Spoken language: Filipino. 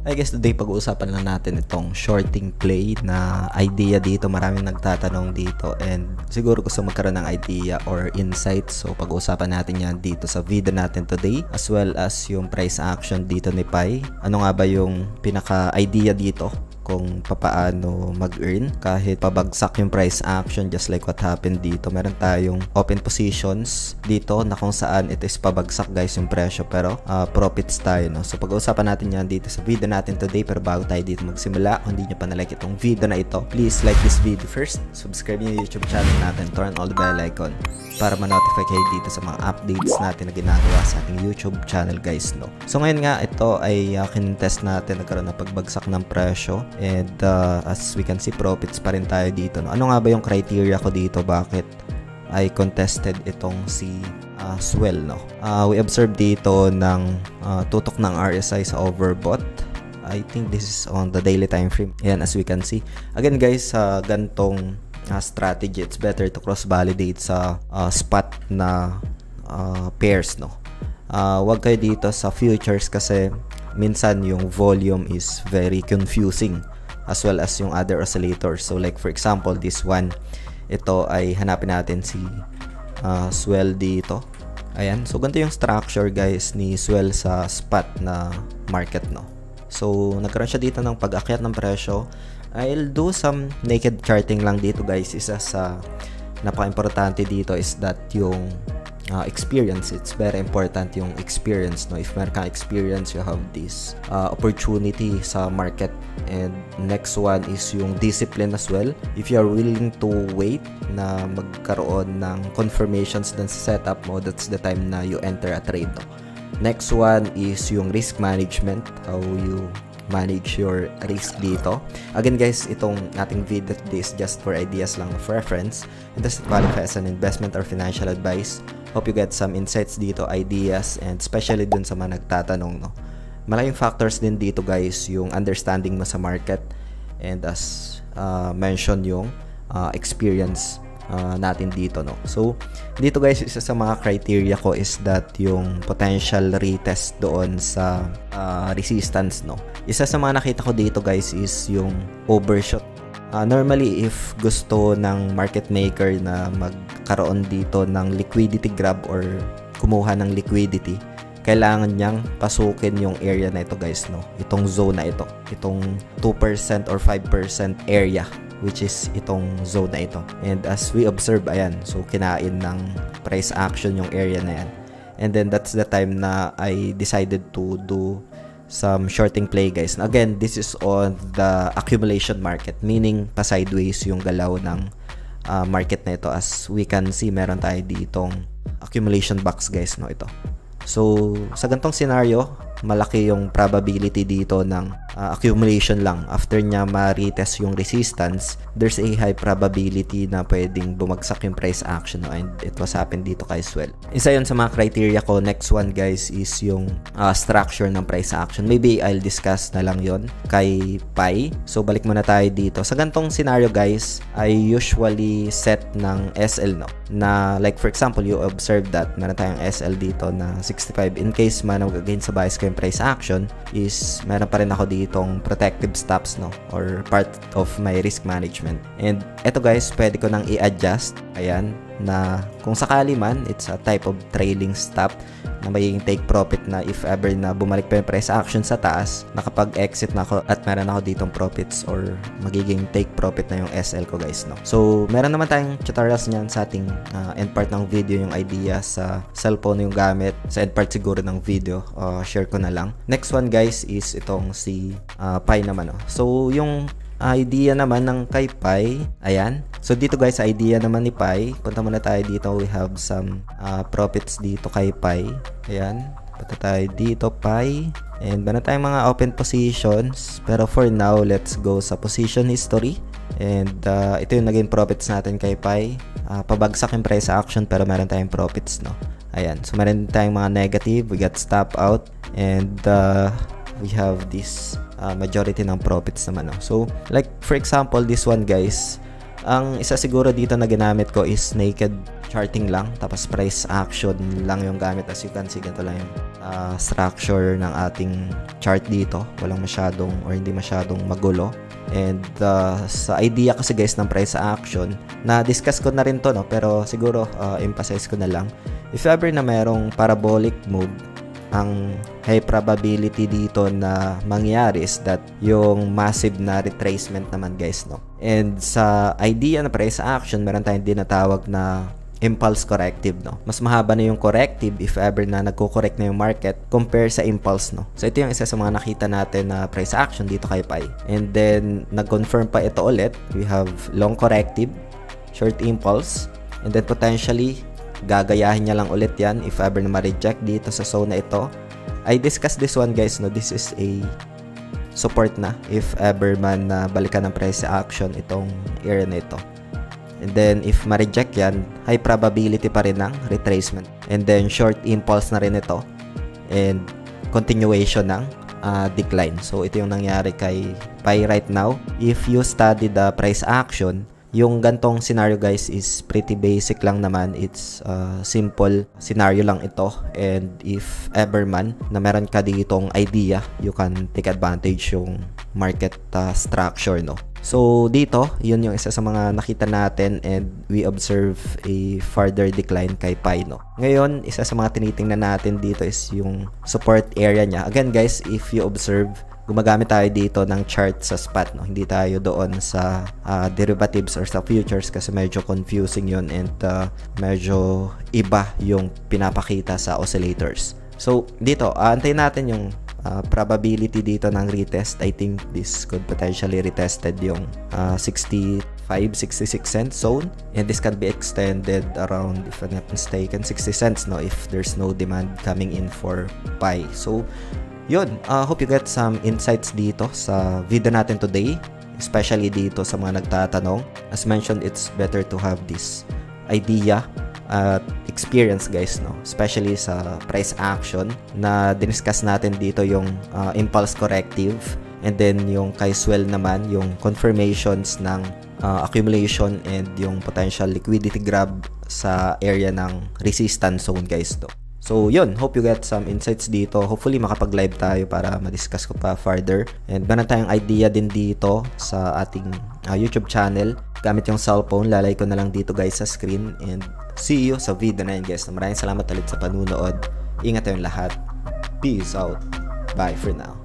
I guess today pag-uusapan lang natin itong shorting play na idea dito. Maraming nagtatanong dito and siguro gusto magkaroon ng idea or insight. So pag-uusapan natin yan dito sa video natin today, as well as yung price action dito ni Pi. Ano nga ba yung pinaka-idea dito kung papaano mag-earn kahit pabagsak yung price action, just like what happened dito. Meron tayong open positions dito na kung saan it is pabagsak guys yung presyo, pero profits tayo, no? So pag-uusapan natin yan dito sa video natin today. Pero bago tayo dito magsimula, kung hindi nyo pa na-like itong video na ito, please like this video first, subscribe nyo yung YouTube channel natin, turn all the bell icon para ma-notify kayo dito sa mga updates natin na ginagawa sa ating YouTube channel guys, no? So ngayon nga, ito ay kinitest natin, nagkaroon na pagbagsak ng presyo. And as we can see, profits pa rin tayo dito, no? Ano nga ba yung criteria ko dito? Bakit ay contested itong si Swell, no? We observed dito ng tutok ng RSI sa overbought. I think this is on the daily time frame. Ayan, as we can see. Again guys, gantong strategy, it's better to cross-validate sa spot na pairs, no? Wag kayo dito sa futures kasi minsan yung volume is very confusing, as well as yung other oscillators. So like for example, this one, ito ay hanapin natin si Swell dito. Ayan, so ganito yung structure guys ni Swell sa spot na market, no? So nagkaroon siya dito ng pag-akyat ng presyo. I'll do some naked charting lang dito guys. Isa sa napaka-importante dito is that yung experience. It's very important yung experience, no? If meron kang experience, you have this opportunity sa market. And next one is yung discipline as well. If you are willing to wait na magkaroon ng confirmations dun sa setup mo, that's the time na you enter a trade, no? Next one is yung risk management, how you manage your risk dito. Again guys, itong ating video is just for ideas lang of reference. It doesn't qualify as an investment or financial advice. Hope you get some insights dito, ideas, and especially dun sa mga nagtatanong, no? Malaking factors din dito guys, yung understanding mo sa market, and as mentioned, yung experience natin dito, no? So dito guys, isa sa mga criteria ko is that yung potential retest doon sa resistance, no? Isa sa mga nakita ko dito guys is yung overshot. Normally, if gusto ng market maker na magkaroon dito ng liquidity grab or kumuha ng liquidity, kailangan niyang pasukin yung area na ito guys, no? Itong zone na ito, itong 2% or 5% area, which is itong zone na ito. And as we observe, ayan, so kinain ng price action yung area na yan. And then that's the time na I decided to do some shorting play guys. Again, this is on the accumulation market, meaning pa sideways yung galaw ng market na ito. As we can see, meron tayo ditong accumulation box guys, no? Ito. So sa gantong scenario, malaki yung probability dito ng accumulation lang. After niya ma-retest yung resistance, there's a high probability na pwedeng bumagsak yung price action, no? And it was happened dito kay Swell. Isa yun sa mga criteria ko. Next one guys is yung structure ng price action. Maybe I'll discuss na lang yon kay Pi. So balik muna tayo dito. Sa gantong scenario guys, I usually set ng SL, no? Na like for example, you observe that meron tayong SL dito na 65. In case man mag-against sa bias ko yung price action, is meron pa rin ako ditong protective stops, no? Or part of my risk management. And eto guys, pwede ko nang i-adjust. Ayan, na kung sakali man, it's a type of trailing stop na magiging take profit na if ever na bumalik pa yung price action sa taas, nakapag-exit na ako at meron ako ditong profits or magiging take profit na yung SL ko guys, no? So meron naman tayong tutorials niyan sa ating end part ng video, yung idea sa cellphone yung gamit. Sa end part siguro ng video, share ko na lang. Next one guys is itong si Pi naman, no? So yung idea naman ng kay Pi, ayan. So dito guys, idea naman ni Pi, punta muna tayo dito. We have some profits dito kay Pi. Ayan, punta tayo dito Pi, and meron tayong mga open positions, pero for now let's go sa position history. And ito yung naging profits natin kay Pi. Pabagsak yung price action pero meron tayong profits, no? Ayan, so meron tayong mga negative, we got stop out, and we have this majority ng profits naman, no? So like for example, this one guys, Ang isa siguro dito na ginamit ko is naked charting lang, tapos price action lang yung gamit. As you can see, ganito lang yung structure ng ating chart dito. Walang masyadong or hindi masyadong magulo. And sa idea kasi guys ng price action, na-discuss ko na rin to, no? Pero siguro emphasize ko na lang. If ever na merong parabolic move, ang high probability dito na mangyari is that yung massive na retracement naman guys, no? And sa idea na price action, meron tayong dinatawag na impulse corrective, no? Mas mahaba na yung corrective if ever na nagko-correct na yung market compare sa impulse, no? So ito yung isa sa mga nakita natin na price action dito kay Pi. And then nag-confirm pa ito ulit. We have long corrective, short impulse, and then potentially gagayahin niya lang ulit yan if ever na ma-reject dito sa zone na ito. I discussed this one guys, no? This is a support na if ever man na balikan ng price action itong area na ito. And then if ma-reject yan, high probability pa rin ng retracement. And then short impulse na rin ito and continuation ng decline. So ito yung nangyari kay Pi right now. If you study the price action, yung gantong scenario guys is pretty basic lang naman. It's simple scenario lang ito, and if ever man na meron ka ditong idea, you can take advantage yung market structure, no? So dito, yun yung isa sa mga nakita natin, and we observe a further decline kay Pi, no? Ngayon, isa sa mga tinitingnan natin dito is yung support area niya. Again guys, if you observe, gumagamit tayo dito ng chart sa spot, no? Hindi tayo doon sa derivatives or sa futures kasi medyo confusing yun, and medyo iba yung pinapakita sa oscillators. So dito, antayin natin yung probability dito ng retest. I think this could potentially retested yung 65-66 cents zone, and this can be extended around, if I'm not mistaken, 60 cents, no, if there's no demand coming in for Pi. So yun, hope you get some insights dito sa video natin today, especially dito sa mga nagtatanong. As mentioned, it's better to have this idea at experience guys, no? Especially sa price action na diniscuss natin dito, yung impulse corrective, and then yung kay swell naman, yung confirmations ng accumulation and yung potential liquidity grab sa area ng resistance zone guys, no? So yun, hope you get some insights dito. Hopefully makapag-live tayo para ma-discuss ko pa further. And meron tayong idea din dito sa ating YouTube channel. Gamit yung cellphone, lalay ko na lang dito guys sa screen. And see you sa video na yun guys. Maraming salamat ulit sa panunood. Ingat tayong lahat. Peace out. Bye for now.